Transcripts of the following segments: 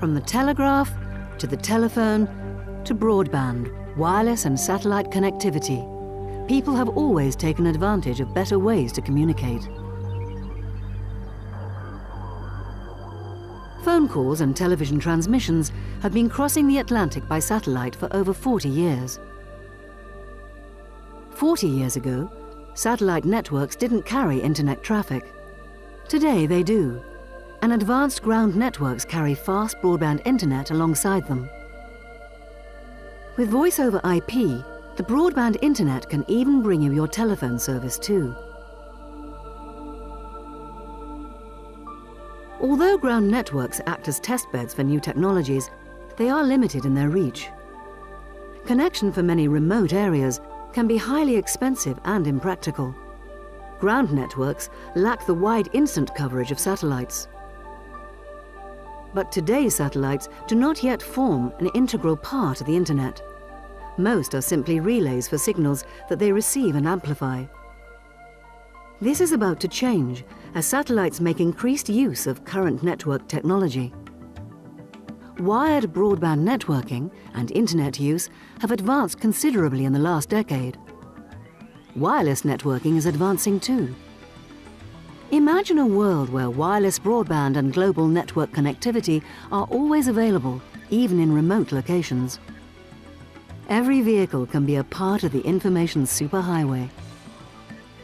From the telegraph, to the telephone, to broadband, wireless and satellite connectivity, people have always taken advantage of better ways to communicate. Phone calls and television transmissions have been crossing the Atlantic by satellite for over 40 years. 40 years ago, satellite networks didn't carry internet traffic. Today they do, and advanced ground networks carry fast broadband internet alongside them. With Voice over IP, the broadband internet can even bring you your telephone service too. Although ground networks act as testbeds for new technologies, they are limited in their reach. Connection for many remote areas can be highly expensive and impractical. Ground networks lack the wide instant coverage of satellites. But today's satellites do not yet form an integral part of the internet. Most are simply relays for signals that they receive and amplify. This is about to change as satellites make increased use of current network technology. Wired broadband networking and internet use have advanced considerably in the last decade. Wireless networking is advancing too. Imagine a world where wireless broadband and global network connectivity are always available, even in remote locations. Every vehicle can be a part of the information superhighway.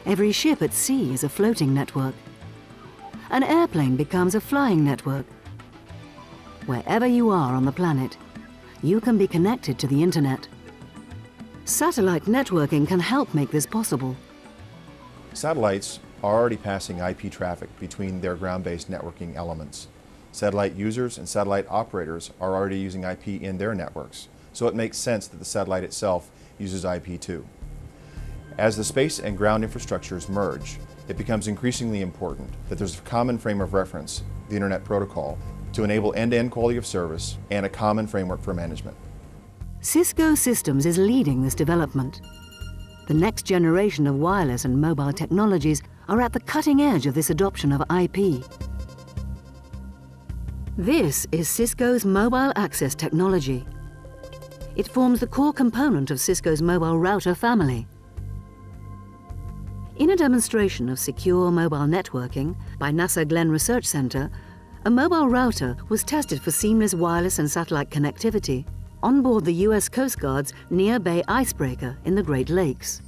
Every ship at sea is a floating network. An airplane becomes a flying network. Wherever you are on the planet, you can be connected to the internet. Satellite networking can help make this possible. Satellites are already passing IP traffic between their ground-based networking elements. Satellite users and satellite operators are already using IP in their networks, so it makes sense that the satellite itself uses IP too. As the space and ground infrastructures merge, it becomes increasingly important that there's a common frame of reference, the Internet Protocol, to enable end-to-end quality of service and a common framework for management. Cisco Systems is leading this development. The next generation of wireless and mobile technologies are at the cutting edge of this adoption of IP. This is Cisco's mobile access technology. It forms the core component of Cisco's mobile router family. In a demonstration of secure mobile networking by NASA Glenn Research Center, a mobile router was tested for seamless wireless and satellite connectivity on board the US Coast Guard's Near Bay icebreaker in the Great Lakes.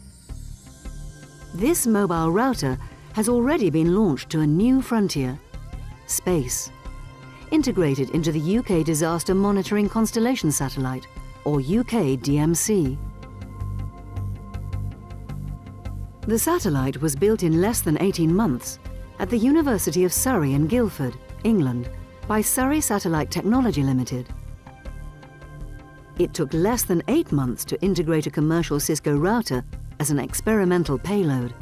This mobile router has already been launched to a new frontier, space, integrated into the UK Disaster Monitoring Constellation Satellite, or UK DMC. The satellite was built in less than 18 months at the University of Surrey in Guildford, England, by Surrey Satellite Technology Limited. It took less than 8 months to integrate a commercial Cisco router as an experimental payload.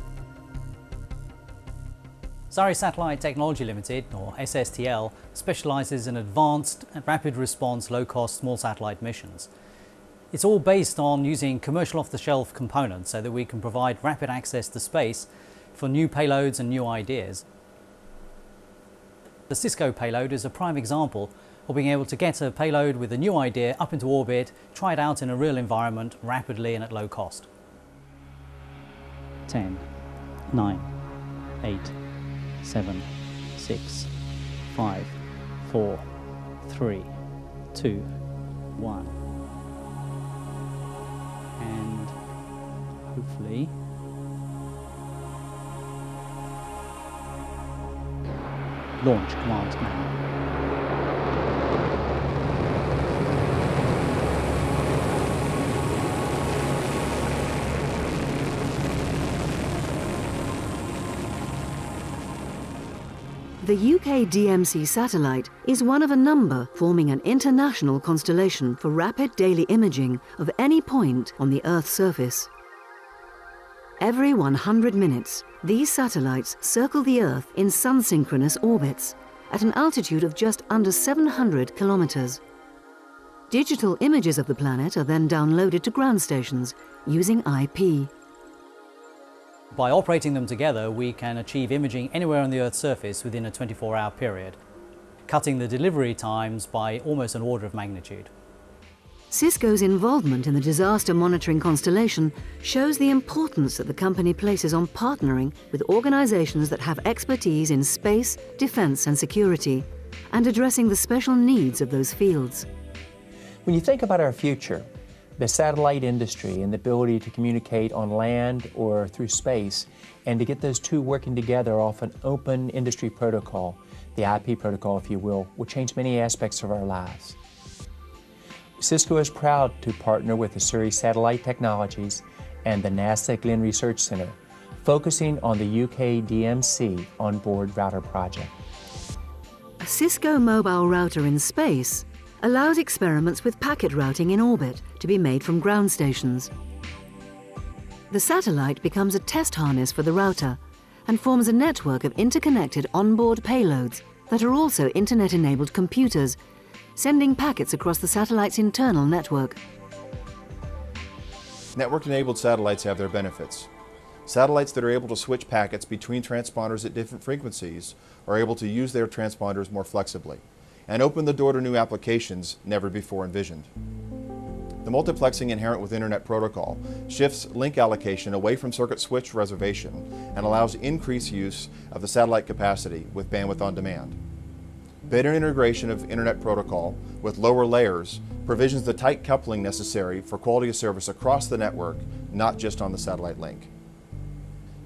Surrey Satellite Technology Limited, or SSTL, specialises in advanced and rapid response low-cost small satellite missions. It's all based on using commercial off-the-shelf components so that we can provide rapid access to space for new payloads and new ideas. The Cisco payload is a prime example of being able to get a payload with a new idea up into orbit, try it out in a real environment rapidly and at low cost. 10, 9, 8, 7, 6, 5, 4, 3, 2, 1. And hopefully launch command now. The UK DMC satellite is one of a number forming an international constellation for rapid daily imaging of any point on the Earth's surface. Every 100 minutes, these satellites circle the Earth in sun-synchronous orbits at an altitude of just under 700 kilometers. Digital images of the planet are then downloaded to ground stations using IP. By operating them together, we can achieve imaging anywhere on the Earth's surface within a 24-hour period. cutting the delivery times by almost an order of magnitude. Cisco's involvement in the disaster monitoring constellation shows the importance that the company places on partnering with organizations that have expertise in space, defense and security, and addressing the special needs of those fields. When you think about our future, the satellite industry and the ability to communicate on land or through space, and to get those two working together off an open industry protocol, the IP protocol, if you will change many aspects of our lives. Cisco is proud to partner with the Surrey Satellite Technologies and the NASA Glenn Research Center, focusing on the UK DMC onboard router project. A Cisco mobile router in space allows experiments with packet routing in orbit to be made from ground stations. The satellite becomes a test harness for the router and forms a network of interconnected onboard payloads that are also internet-enabled computers, sending packets across the satellite's internal network. Network-enabled satellites have their benefits. Satellites that are able to switch packets between transponders at different frequencies are able to use their transponders more flexibly and open the door to new applications never before envisioned. The multiplexing inherent with Internet protocol shifts link allocation away from circuit switch reservation and allows increased use of the satellite capacity with bandwidth on demand. Better integration of Internet protocol with lower layers provisions the tight coupling necessary for quality of service across the network, not just on the satellite link.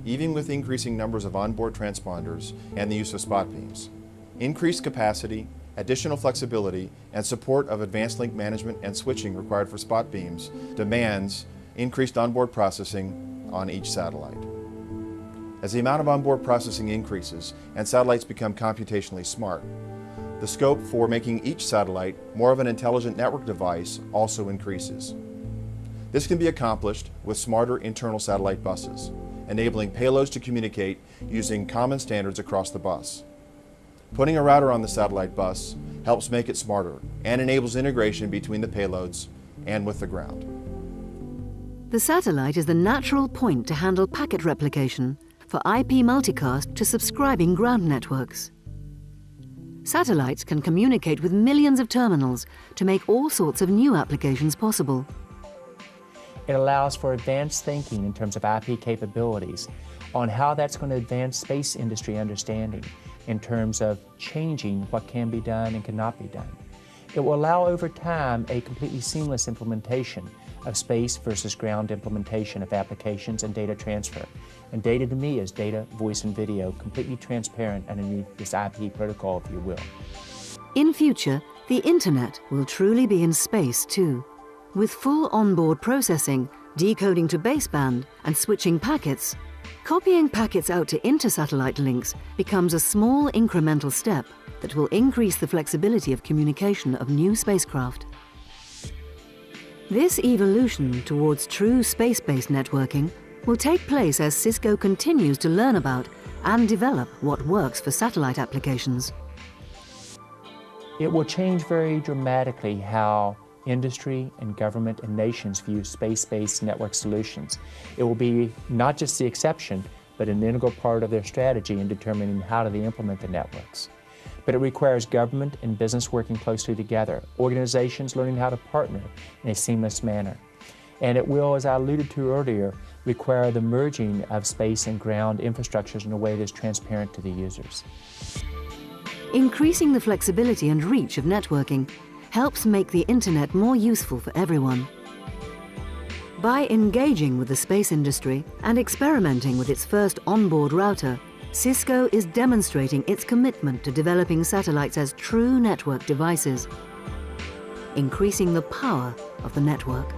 Even with increasing numbers of onboard transponders and the use of spot beams, increased capacity, additional flexibility, and support of advanced link management and switching required for spot beams demands increased onboard processing on each satellite. As the amount of onboard processing increases and satellites become computationally smart, the scope for making each satellite more of an intelligent network device also increases. This can be accomplished with smarter internal satellite buses, enabling payloads to communicate using common standards across the bus. Putting a router on the satellite bus helps make it smarter and enables integration between the payloads and with the ground. The satellite is the natural point to handle packet replication for IP multicast to subscribing ground networks. Satellites can communicate with millions of terminals to make all sorts of new applications possible. It allows for advanced thinking in terms of IP capabilities on how that's going to advance space industry understanding in terms of changing what can be done and cannot be done. It will allow over time a completely seamless implementation of space versus ground implementation of applications and data transfer. And data to me is data, voice and video, completely transparent underneath this IP protocol, if you will. In future, the Internet will truly be in space too. With full onboard processing, decoding to baseband and switching packets, copying packets out to inter-satellite links becomes a small incremental step that will increase the flexibility of communication of new spacecraft. This evolution towards true space-based networking will take place as Cisco continues to learn about and develop what works for satellite applications. It will change very dramatically how industry and government and nations view space-based network solutions. It will be not just the exception, but an integral part of their strategy in determining how do they implement the networks. But it requires government and business working closely together, organizations learning how to partner in a seamless manner. And it will, as I alluded to earlier, require the merging of space and ground infrastructures in a way that's transparent to the users. Increasing the flexibility and reach of networking helps make the Internet more useful for everyone. By engaging with the space industry and experimenting with its first onboard router, Cisco is demonstrating its commitment to developing satellites as true network devices, increasing the power of the network.